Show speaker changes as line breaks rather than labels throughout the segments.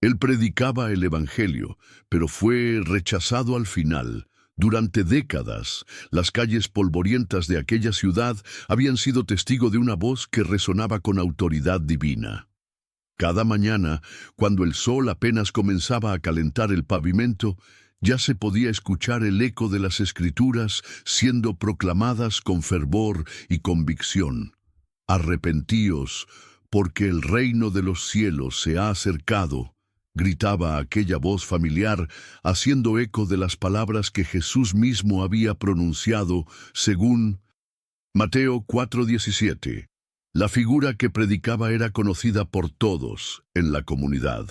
Él predicaba el Evangelio, pero fue rechazado al final. Durante décadas, las calles polvorientas de aquella ciudad habían sido testigo de una voz que resonaba con autoridad divina. Cada mañana, cuando el sol apenas comenzaba a calentar el pavimento, ya se podía escuchar el eco de las Escrituras siendo proclamadas con fervor y convicción. «Arrepentíos, porque el reino de los cielos se ha acercado», gritaba aquella voz familiar, haciendo eco de las palabras que Jesús mismo había pronunciado, según Mateo 4:17. La figura que predicaba era conocida por todos en la comunidad.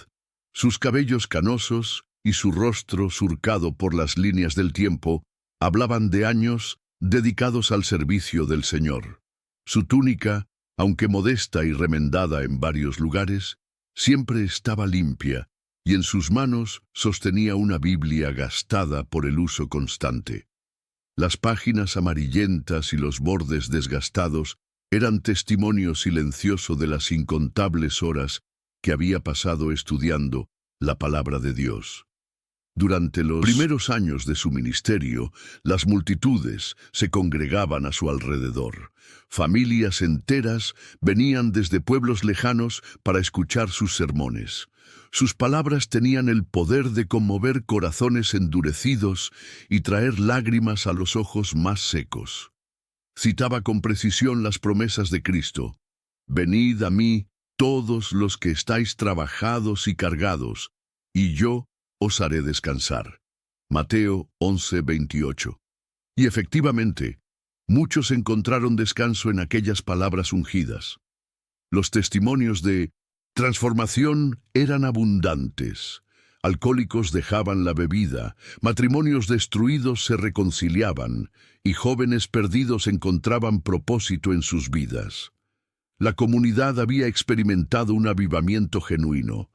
Sus cabellos canosos y su rostro surcado por las líneas del tiempo hablaban de años dedicados al servicio del Señor. Su túnica, aunque modesta y remendada en varios lugares, siempre estaba limpia, y en sus manos sostenía una Biblia gastada por el uso constante. Las páginas amarillentas y los bordes desgastados eran testimonio silencioso de las incontables horas que había pasado estudiando la palabra de Dios. Durante los primeros años de su ministerio, las multitudes se congregaban a su alrededor. Familias enteras venían desde pueblos lejanos para escuchar sus sermones. Sus palabras tenían el poder de conmover corazones endurecidos y traer lágrimas a los ojos más secos. Citaba con precisión las promesas de Cristo: «Venid a mí todos los que estáis trabajados y cargados, y yo os haré descansar». Mateo 11:28. Y efectivamente, muchos encontraron descanso en aquellas palabras ungidas. Los testimonios de transformación eran abundantes. Alcohólicos dejaban la bebida, matrimonios destruidos se reconciliaban, y jóvenes perdidos encontraban propósito en sus vidas. La comunidad había experimentado un avivamiento genuino.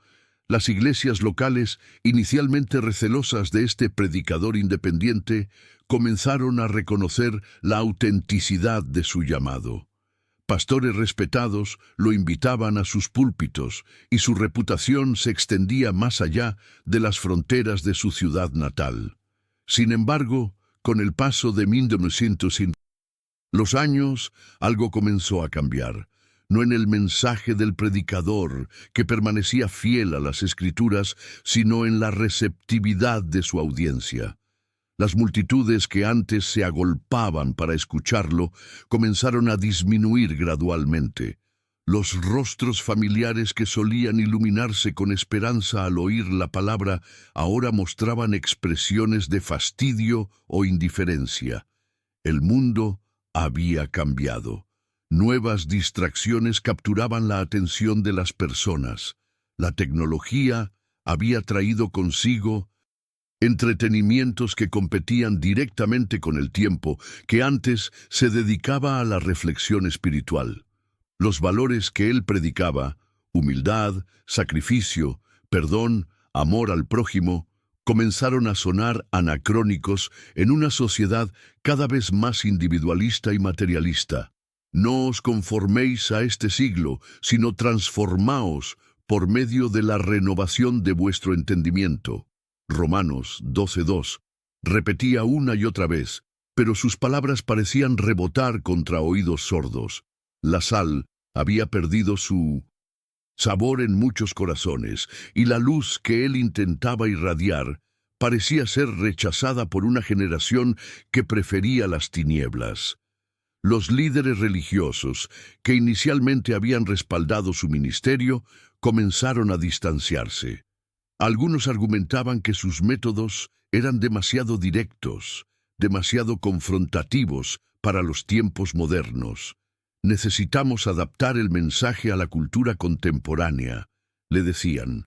Las iglesias locales, inicialmente recelosas de este predicador independiente, comenzaron a reconocer la autenticidad de su llamado. Pastores respetados lo invitaban a sus púlpitos y su reputación se extendía más allá de las fronteras de su ciudad natal. Sin embargo, con el paso de 1950, los años, algo comenzó a cambiar. No en el mensaje del predicador, que permanecía fiel a las Escrituras, sino en la receptividad de su audiencia. Las multitudes que antes se agolpaban para escucharlo comenzaron a disminuir gradualmente. Los rostros familiares que solían iluminarse con esperanza al oír la palabra ahora mostraban expresiones de fastidio o indiferencia. El mundo había cambiado. Nuevas distracciones capturaban la atención de las personas. La tecnología había traído consigo entretenimientos que competían directamente con el tiempo que antes se dedicaba a la reflexión espiritual. Los valores que él predicaba, humildad, sacrificio, perdón, amor al prójimo, comenzaron a sonar anacrónicos en una sociedad cada vez más individualista y materialista. No os conforméis a este siglo, sino transformaos por medio de la renovación de vuestro entendimiento. Romanos 12:2. Repetía una y otra vez, pero sus palabras parecían rebotar contra oídos sordos. La sal había perdido su sabor en muchos corazones, y la luz que él intentaba irradiar parecía ser rechazada por una generación que prefería las tinieblas. Los líderes religiosos, que inicialmente habían respaldado su ministerio, comenzaron a distanciarse. Algunos argumentaban que sus métodos eran demasiado directos, demasiado confrontativos para los tiempos modernos. Necesitamos adaptar el mensaje a la cultura contemporánea, le decían.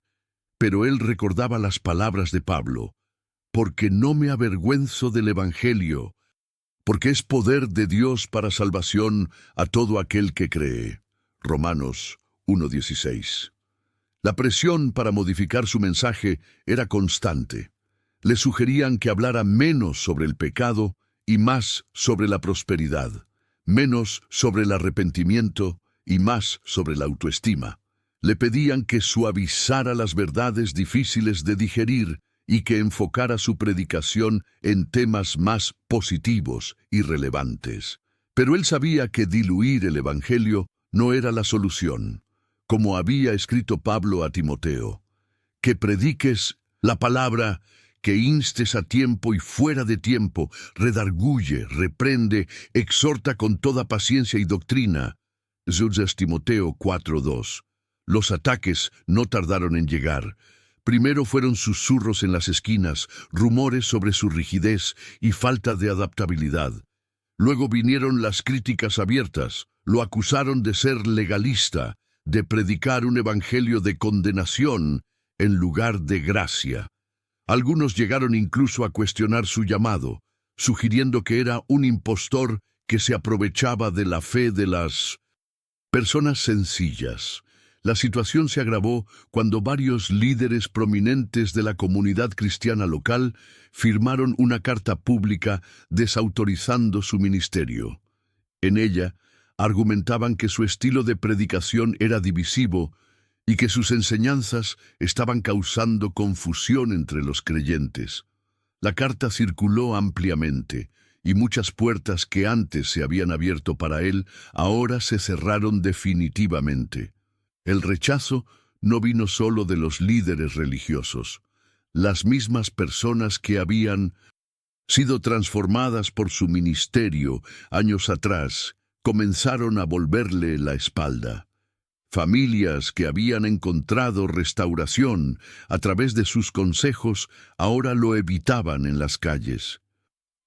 Pero él recordaba las palabras de Pablo: «Porque no me avergüenzo del Evangelio, porque es poder de Dios para salvación a todo aquel que cree». Romanos 1:16. La presión para modificar su mensaje era constante. Le sugerían que hablara menos sobre el pecado y más sobre la prosperidad, menos sobre el arrepentimiento y más sobre la autoestima. Le pedían que suavizara las verdades difíciles de digerir y que enfocara su predicación en temas más positivos y relevantes. Pero él sabía que diluir el Evangelio no era la solución. Como había escrito Pablo a Timoteo, que prediques la palabra, que instes a tiempo y fuera de tiempo, redarguye, reprende, exhorta con toda paciencia y doctrina. Timoteo 4:2. Los ataques no tardaron en llegar. Primero fueron susurros en las esquinas, rumores sobre su rigidez y falta de adaptabilidad. Luego vinieron las críticas abiertas. Lo acusaron de ser legalista, de predicar un evangelio de condenación en lugar de gracia. Algunos llegaron incluso a cuestionar su llamado, sugiriendo que era un impostor que se aprovechaba de la fe de las personas sencillas. La situación se agravó cuando varios líderes prominentes de la comunidad cristiana local firmaron una carta pública desautorizando su ministerio. En ella, argumentaban que su estilo de predicación era divisivo y que sus enseñanzas estaban causando confusión entre los creyentes. La carta circuló ampliamente, y muchas puertas que antes se habían abierto para él ahora se cerraron definitivamente. El rechazo no vino solo de los líderes religiosos. Las mismas personas que habían sido transformadas por su ministerio años atrás comenzaron a volverle la espalda. Familias que habían encontrado restauración a través de sus consejos ahora lo evitaban en las calles.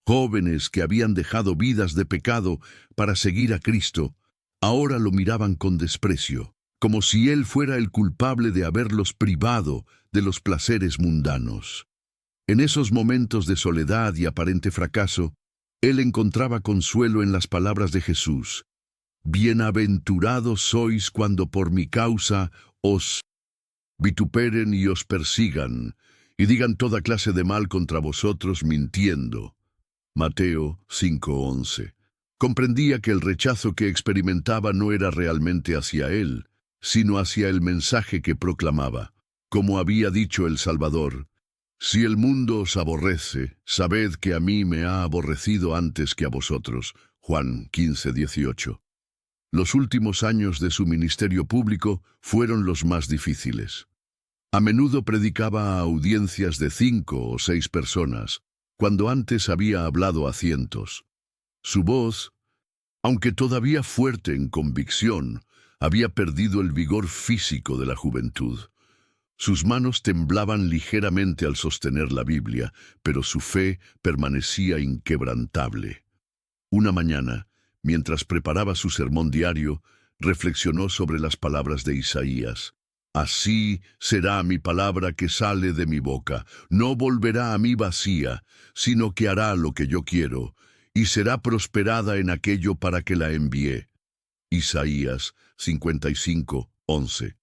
Jóvenes que habían dejado vidas de pecado para seguir a Cristo ahora lo miraban con desprecio, como si él fuera el culpable de haberlos privado de los placeres mundanos. En esos momentos de soledad y aparente fracaso, él encontraba consuelo en las palabras de Jesús. Bienaventurados sois cuando por mi causa os vituperen y os persigan, y digan toda clase de mal contra vosotros mintiendo. Mateo 5:11. Comprendía que el rechazo que experimentaba no era realmente hacia él, sino hacia el mensaje que proclamaba. Como había dicho el Salvador, si el mundo os aborrece, sabed que a mí me ha aborrecido antes que a vosotros. Juan 15:18. Los últimos años de su ministerio público fueron los más difíciles. A menudo predicaba a audiencias de 5 o 6 personas, cuando antes había hablado a cientos. Su voz, aunque todavía fuerte en convicción, había perdido el vigor físico de la juventud. Sus manos temblaban ligeramente al sostener la Biblia, pero su fe permanecía inquebrantable. Una mañana, mientras preparaba su sermón diario, reflexionó sobre las palabras de Isaías. Así será mi palabra que sale de mi boca. No volverá a mí vacía, sino que hará lo que yo quiero, y será prosperada en aquello para que la envié. Isaías 55:11.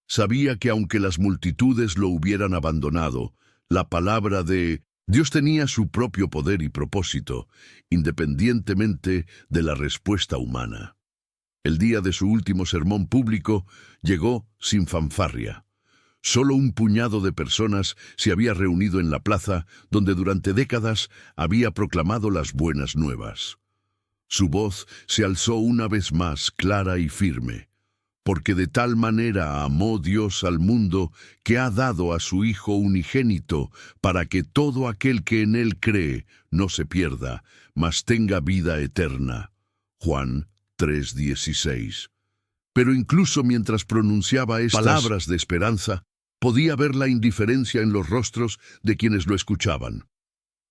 Sabía que aunque las multitudes lo hubieran abandonado, la palabra de Dios tenía su propio poder y propósito, independientemente de la respuesta humana. El día de su último sermón público llegó sin fanfarria. Solo un puñado de personas se había reunido en la plaza donde durante décadas había proclamado las buenas nuevas. Su voz se alzó una vez más clara y firme. Porque de tal manera amó Dios al mundo que ha dado a su Hijo unigénito para que todo aquel que en él cree no se pierda, mas tenga vida eterna. Juan 3:16. Pero incluso mientras pronunciaba estas palabras de esperanza, podía ver la indiferencia en los rostros de quienes lo escuchaban.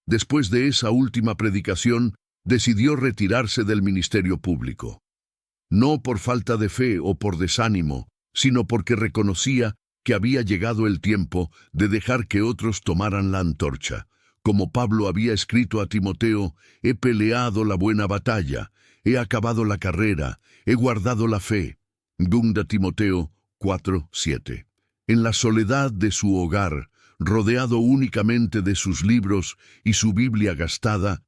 Después de esa última predicación, decidió retirarse del ministerio público. No por falta de fe o por desánimo, sino porque reconocía que había llegado el tiempo de dejar que otros tomaran la antorcha. Como Pablo había escrito a Timoteo, he peleado la buena batalla, he acabado la carrera, he guardado la fe. 2 Timoteo 4:7. En la soledad de su hogar, rodeado únicamente de sus libros y su Biblia gastada,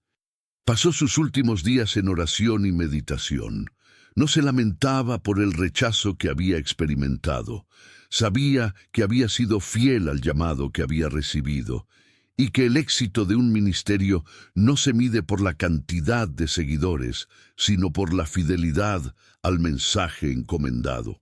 pasó sus últimos días en oración y meditación. No se lamentaba por el rechazo que había experimentado. Sabía que había sido fiel al llamado que había recibido y que el éxito de un ministerio no se mide por la cantidad de seguidores, sino por la fidelidad al mensaje encomendado.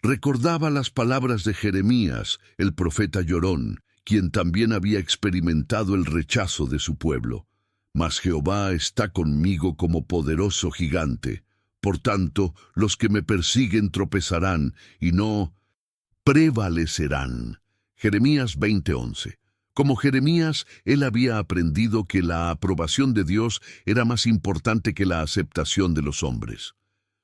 Recordaba las palabras de Jeremías, el profeta llorón, quien también había experimentado el rechazo de su pueblo. Mas Jehová está conmigo como poderoso gigante. Por tanto, los que me persiguen tropezarán y no prevalecerán. Jeremías 20:11. Como Jeremías, él había aprendido que la aprobación de Dios era más importante que la aceptación de los hombres.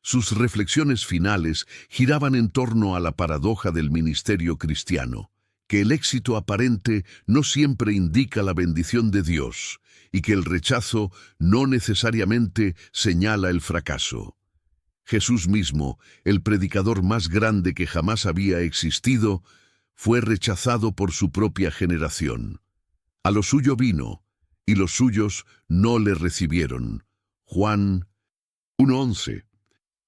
Sus reflexiones finales giraban en torno a la paradoja del ministerio cristiano, que el éxito aparente no siempre indica la bendición de Dios y que el rechazo no necesariamente señala el fracaso. Jesús mismo, el predicador más grande que jamás había existido, fue rechazado por su propia generación. A lo suyo vino, y los suyos no le recibieron. Juan 1:11.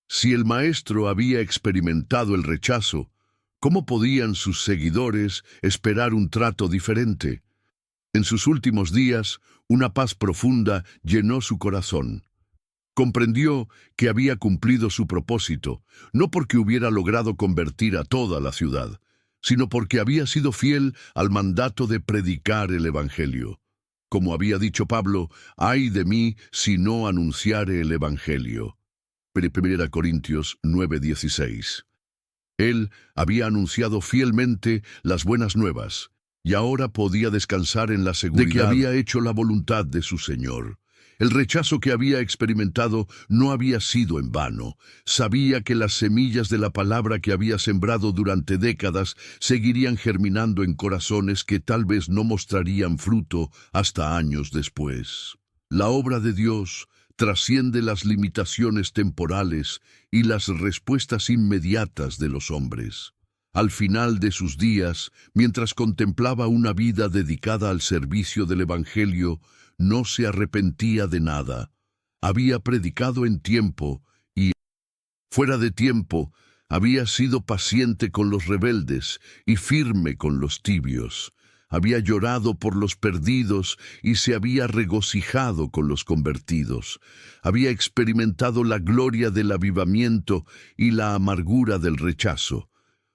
Si el Maestro había experimentado el rechazo, ¿cómo podían sus seguidores esperar un trato diferente? En sus últimos días, una paz profunda llenó su corazón. Comprendió que había cumplido su propósito, no porque hubiera logrado convertir a toda la ciudad, sino porque había sido fiel al mandato de predicar el Evangelio. Como había dicho Pablo, «Ay de mí si no anunciare el Evangelio». 1 Corintios 9:16. Él había anunciado fielmente las buenas nuevas, y ahora podía descansar en la seguridad de que había hecho la voluntad de su Señor. El rechazo que había experimentado no había sido en vano. Sabía que las semillas de la palabra que había sembrado durante décadas seguirían germinando en corazones que tal vez no mostrarían fruto hasta años después. La obra de Dios trasciende las limitaciones temporales y las respuestas inmediatas de los hombres. Al final de sus días, mientras contemplaba una vida dedicada al servicio del Evangelio, no se arrepentía de nada. Había predicado en tiempo y, fuera de tiempo, había sido paciente con los rebeldes y firme con los tibios. Había llorado por los perdidos y se había regocijado con los convertidos. Había experimentado la gloria del avivamiento y la amargura del rechazo.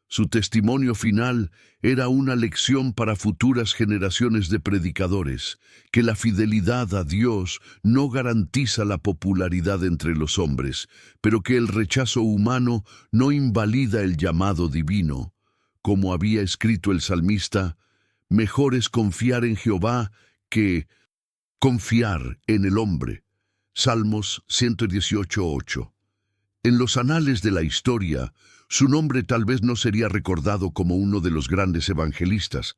Su testimonio final era una lección para futuras generaciones de predicadores, que la fidelidad a Dios no garantiza la popularidad entre los hombres, pero que el rechazo humano no invalida el llamado divino. Como había escrito el salmista, «Mejor es confiar en Jehová que confiar en el hombre». Salmos 118:8. En los anales de la historia, su nombre tal vez no sería recordado como uno de los grandes evangelistas.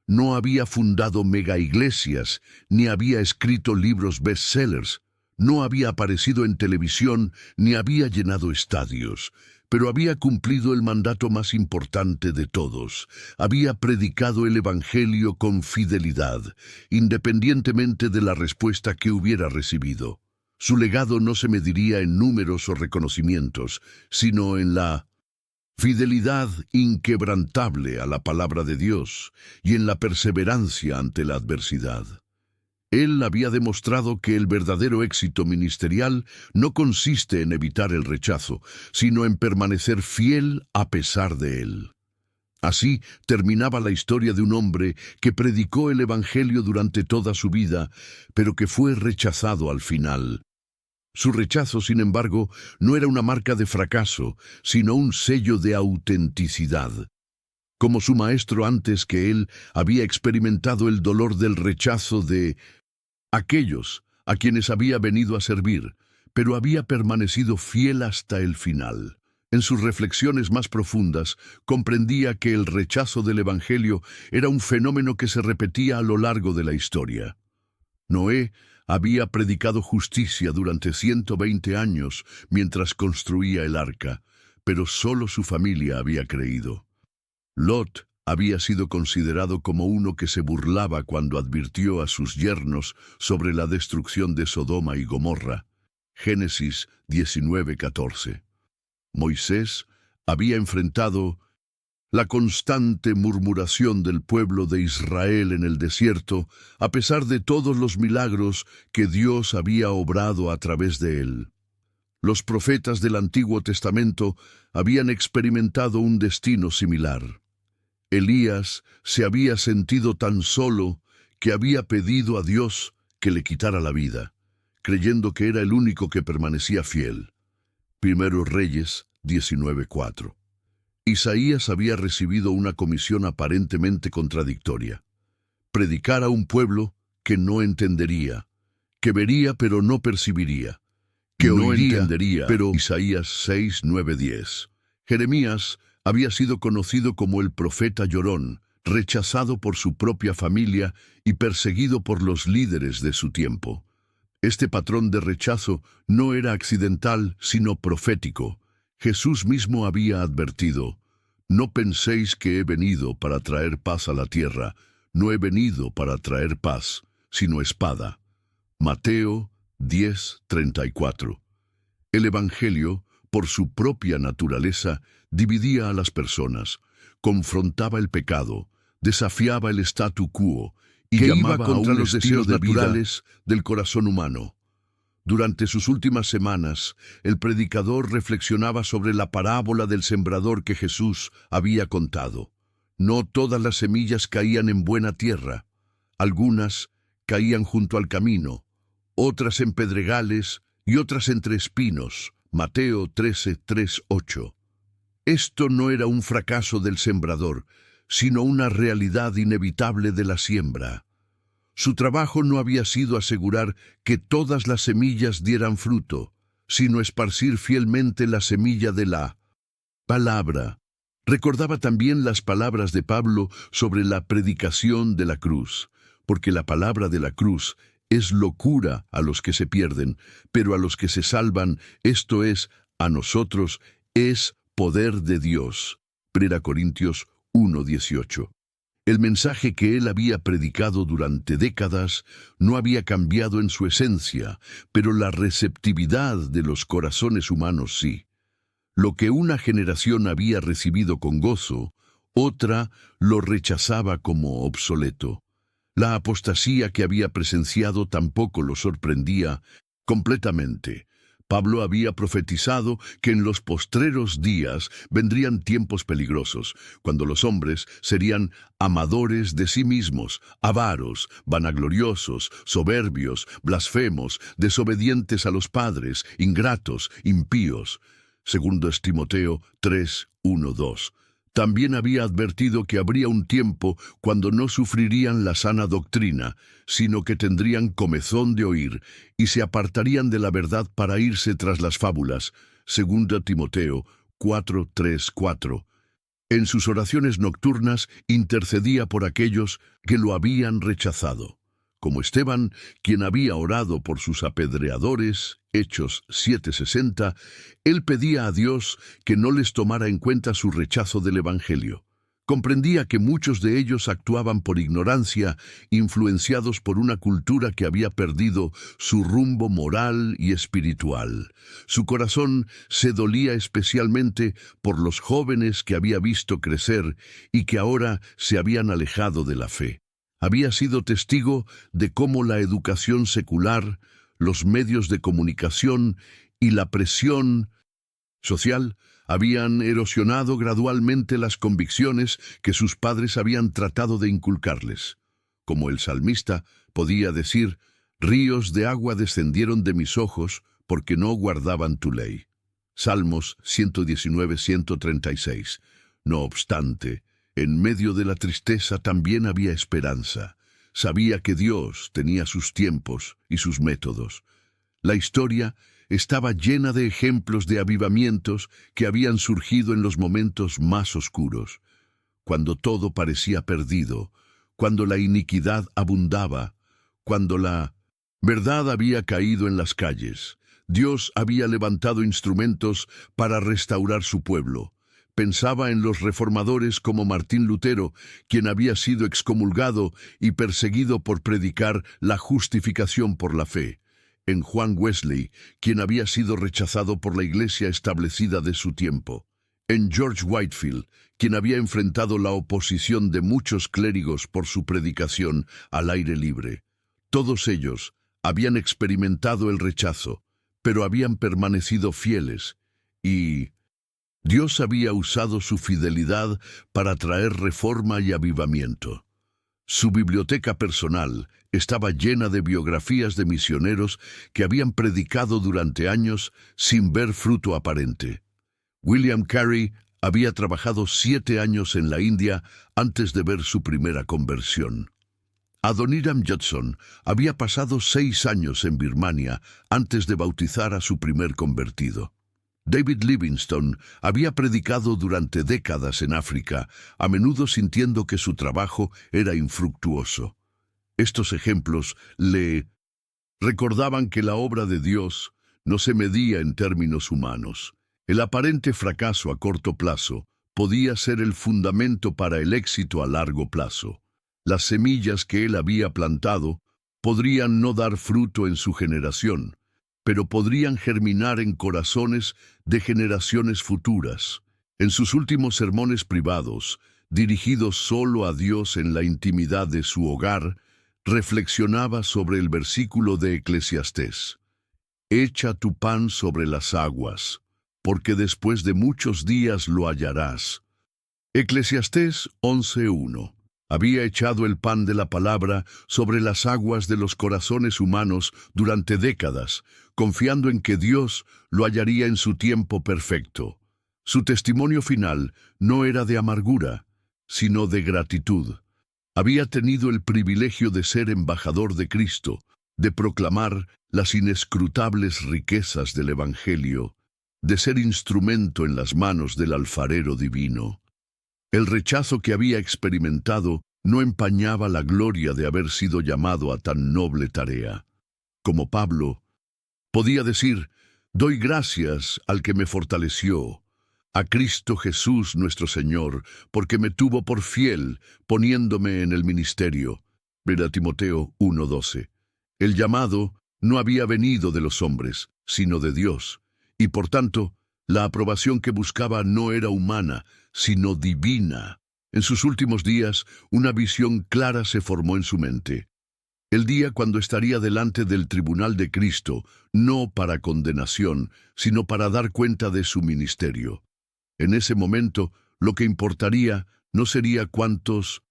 No había fundado mega iglesias, ni había escrito libros bestsellers. No había aparecido en televisión, ni había llenado estadios. Pero había cumplido el mandato más importante de todos. Había predicado el Evangelio con fidelidad, independientemente de la respuesta que hubiera recibido. Su legado no se mediría en números o reconocimientos, sino en la fidelidad inquebrantable a la palabra de Dios y en la perseverancia ante la adversidad. Él había demostrado que el verdadero éxito ministerial no consiste en evitar el rechazo, sino en permanecer fiel a pesar de él. Así terminaba la historia de un hombre que predicó el Evangelio durante toda su vida, pero que fue rechazado al final. Su rechazo, sin embargo, no era una marca de fracaso, sino un sello de autenticidad. Como su maestro antes que él, había experimentado el dolor del rechazo de aquellos a quienes había venido a servir, pero había permanecido fiel hasta el final. En sus reflexiones más profundas, comprendía que el rechazo del Evangelio era un fenómeno que se repetía a lo largo de la historia. Noé había predicado justicia durante 120 años mientras construía el arca, pero solo su familia había creído. Lot había sido considerado como uno que se burlaba cuando advirtió a sus yernos sobre la destrucción de Sodoma y Gomorra. Génesis 19:14. Moisés había enfrentado la constante murmuración del pueblo de Israel en el desierto, a pesar de todos los milagros que Dios había obrado a través de él. Los profetas del Antiguo Testamento habían experimentado un destino similar. Elías se había sentido tan solo que había pedido a Dios que le quitara la vida, creyendo que era el único que permanecía fiel. Primero Reyes 19:4. Isaías había recibido una comisión aparentemente contradictoria: predicar a un pueblo que no entendería, que vería pero no percibiría, que no
oiría,
entendería, pero Isaías 6:9-10. Jeremías había sido conocido como el profeta llorón, rechazado por su propia familia y perseguido por los líderes de su tiempo. Este patrón de rechazo no era accidental, sino profético. Jesús mismo había advertido: «No penséis que he venido para traer paz a la tierra. No he venido para traer paz, sino espada». Mateo 10:34. El Evangelio, por su propia naturaleza, dividía a las personas, confrontaba el pecado, desafiaba el statu quo y
que
llamaba
iba contra
a un
los
estilo
deseos
naturales del corazón humano. Durante sus últimas semanas, el predicador reflexionaba sobre la parábola del sembrador que Jesús había contado. No todas las semillas caían en buena tierra. Algunas caían junto al camino, otras en pedregales y otras entre espinos. Mateo 13:3-8. Esto no era un fracaso del sembrador, sino una realidad inevitable de la siembra. Su trabajo no había sido asegurar que todas las semillas dieran fruto, sino esparcir fielmente la semilla de la palabra. Recordaba también las palabras de Pablo sobre la predicación de la cruz, porque la palabra de la cruz es locura a los que se pierden, pero a los que se salvan, esto es, a nosotros, es poder de Dios. 1 Corintios 1:18. El mensaje que él había predicado durante décadas no había cambiado en su esencia, pero la receptividad de los corazones humanos sí. Lo que una generación había recibido con gozo, otra lo rechazaba como obsoleto. La apostasía que había presenciado tampoco lo sorprendía completamente. Pablo había profetizado que en los postreros días vendrían tiempos peligrosos, cuando los hombres serían amadores de sí mismos, avaros, vanagloriosos, soberbios, blasfemos, desobedientes a los padres, ingratos, impíos. Segundo Timoteo 3:1-2. También había advertido que habría un tiempo cuando no sufrirían la sana doctrina, sino que tendrían comezón de oír y se apartarían de la verdad para irse tras las fábulas. Segunda Timoteo 4:3-4. En sus oraciones nocturnas intercedía por aquellos que lo habían rechazado, como Esteban, quien había orado por sus apedreadores. Hechos 7:60, él pedía a Dios que no les tomara en cuenta su rechazo del Evangelio. Comprendía que muchos de ellos actuaban por ignorancia, influenciados por una cultura que había perdido su rumbo moral y espiritual. Su corazón se dolía especialmente por los jóvenes que había visto crecer y que ahora se habían alejado de la fe. Había sido testigo de cómo la educación secular, los medios de comunicación y la presión social habían erosionado gradualmente las convicciones que sus padres habían tratado de inculcarles. Como el salmista podía decir: «Ríos de agua descendieron de mis ojos porque no guardaban tu ley». Salmos 119:136. No obstante, en medio de la tristeza también había esperanza. Sabía que Dios tenía sus tiempos y sus métodos. La historia estaba llena de ejemplos de avivamientos que habían surgido en los momentos más oscuros, cuando todo parecía perdido, cuando la iniquidad abundaba, cuando la verdad había caído en las calles. Dios había levantado instrumentos para restaurar su pueblo. Pensaba en los reformadores como Martín Lutero, quien había sido excomulgado y perseguido por predicar la justificación por la fe. en Juan Wesley, quien había sido rechazado por la iglesia establecida de su tiempo, en George Whitefield, quien había enfrentado la oposición de muchos clérigos por su predicación al aire libre. Todos ellos habían experimentado el rechazo, pero habían permanecido fieles, y Dios había usado su fidelidad para traer reforma y avivamiento. Su biblioteca personal estaba llena de biografías de misioneros que habían predicado durante años sin ver fruto aparente. William Carey había trabajado 7 años en la India antes de ver su primera conversión. Adoniram Judson había pasado 6 años en Birmania antes de bautizar a su primer convertido. David Livingstone había predicado durante décadas en África, a menudo sintiendo que su trabajo era infructuoso. Estos ejemplos le recordaban que la obra de Dios no se medía en términos humanos. El aparente fracaso a corto plazo podía ser el fundamento para el éxito a largo plazo. Las semillas que él había plantado podrían no dar fruto en su generación, pero podrían germinar en corazones de generaciones futuras. En sus últimos sermones privados, dirigidos solo a Dios en la intimidad de su hogar, reflexionaba sobre el versículo de Eclesiastés: «Echa tu pan sobre las aguas, porque después de muchos días lo hallarás». Eclesiastés 11:1. Había echado el pan de la palabra sobre las aguas de los corazones humanos durante décadas, confiando en que Dios lo hallaría en su tiempo perfecto. Su testimonio final no era de amargura, sino de gratitud. Había tenido el privilegio de ser embajador de Cristo, de proclamar las inescrutables riquezas del Evangelio, de ser instrumento en las manos del alfarero divino. El rechazo que había experimentado no empañaba la gloria de haber sido llamado a tan noble tarea. Como Pablo, podía decir: «Doy gracias al que me fortaleció, a Cristo Jesús nuestro Señor, porque me tuvo por fiel, poniéndome en el ministerio». 1 Timoteo 1:12. El llamado no había venido de los hombres, sino de Dios, y por tanto, la aprobación que buscaba no era humana, sino divina. En sus últimos días, una visión clara se formó en su mente. El día cuando estaría delante del tribunal de Cristo, no para condenación, sino para dar cuenta de su ministerio. En ese momento, lo que importaría no sería cuántos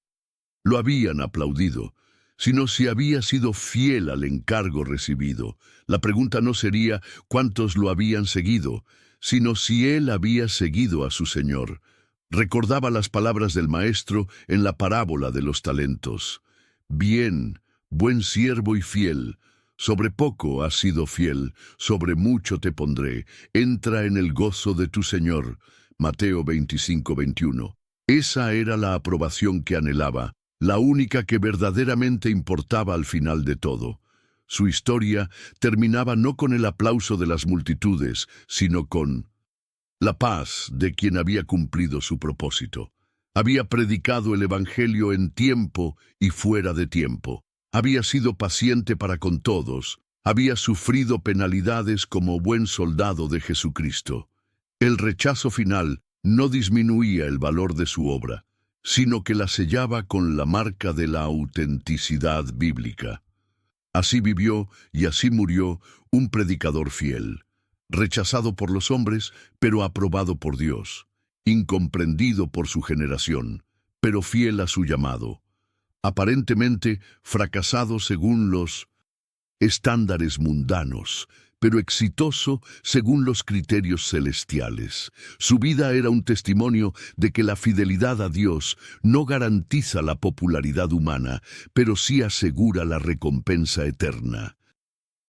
lo habían aplaudido, sino si había sido fiel al encargo recibido. La pregunta no sería cuántos lo habían seguido, sino si él había seguido a su Señor. Recordaba las palabras del Maestro en la parábola de los talentos: «Bien, buen siervo y fiel, sobre poco has sido fiel, sobre mucho te pondré, entra en el gozo de tu Señor». Mateo 25:21. Esa era la aprobación que anhelaba, la única que verdaderamente importaba al final de todo. Su historia terminaba no con el aplauso de las multitudes, sino con la paz de quien había cumplido su propósito. Había predicado el Evangelio en tiempo y fuera de tiempo. Había sido paciente para con todos. Había sufrido penalidades como buen soldado de Jesucristo. El rechazo final no disminuía el valor de su obra, sino que la sellaba con la marca de la autenticidad bíblica. Así vivió y así murió un predicador fiel, rechazado por los hombres, pero aprobado por Dios, incomprendido por su generación, pero fiel a su llamado, aparentemente fracasado según los estándares mundanos, pero exitoso según los criterios celestiales. Su vida era un testimonio de que la fidelidad a Dios no garantiza la popularidad humana, pero sí asegura la recompensa eterna.